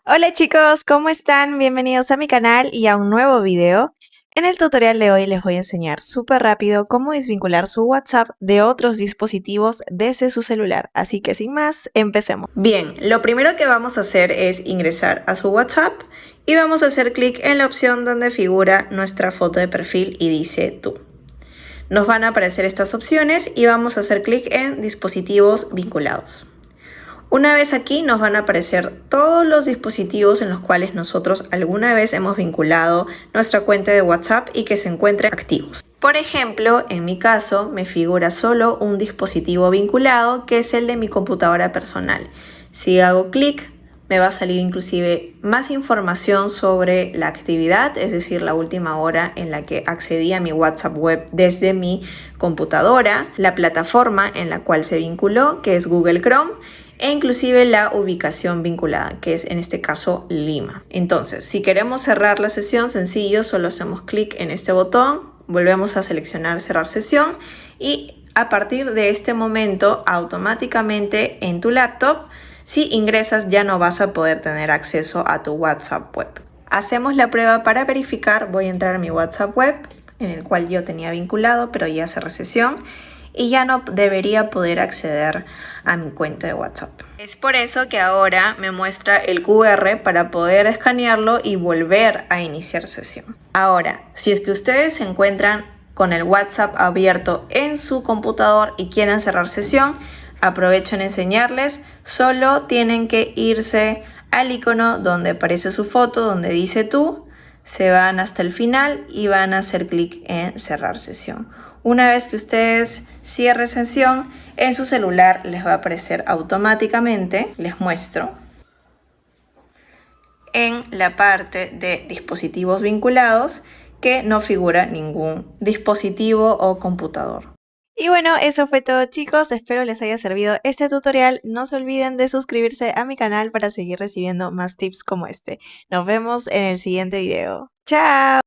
Hola chicos, ¿cómo están? Bienvenidos a mi canal y a un nuevo video. En el tutorial de hoy les voy a enseñar súper rápido cómo desvincular su WhatsApp de otros dispositivos desde su celular. Así que sin más, empecemos. Bien, lo primero que vamos a hacer es ingresar a su WhatsApp y vamos a hacer clic en la opción donde figura nuestra foto de perfil y dice tú. Nos van a aparecer estas opciones y vamos a hacer clic en dispositivos vinculados. Una vez aquí nos van a aparecer todos los dispositivos en los cuales nosotros alguna vez hemos vinculado nuestra cuenta de WhatsApp y que se encuentren activos. Por ejemplo, en mi caso me figura solo un dispositivo vinculado que es el de mi computadora personal. Si hago clic, me va a salir inclusive más información sobre la actividad, es decir, la última hora en la que accedí a mi WhatsApp web desde mi computadora, la plataforma en la cual se vinculó, que es Google Chrome, e inclusive la ubicación vinculada, que es en este caso Lima. Entonces, si queremos cerrar la sesión, sencillo, solo hacemos clic en este botón, volvemos a seleccionar cerrar sesión y a partir de este momento, automáticamente en tu laptop, si ingresas ya no vas a poder tener acceso a tu WhatsApp web. Hacemos la prueba para verificar. Voy a entrar a mi WhatsApp web, en el cual yo tenía vinculado, pero ya cerré sesión y ya no debería poder acceder a mi cuenta de WhatsApp. Es por eso que ahora me muestra el QR para poder escanearlo y volver a iniciar sesión. Ahora, si es que ustedes se encuentran con el WhatsApp abierto en su computador y quieren cerrar sesión, aprovecho en enseñarles. Solo tienen que irse al icono donde aparece su foto, donde dice tú, se van hasta el final y van a hacer clic en cerrar sesión. Una vez que ustedes cierren sesión, en su celular les va a aparecer automáticamente, les muestro, en la parte de dispositivos vinculados que no figura ningún dispositivo o computador. Y bueno, eso fue todo chicos, espero les haya servido este tutorial. No se olviden de suscribirse a mi canal para seguir recibiendo más tips como este. Nos vemos en el siguiente video. ¡Chao!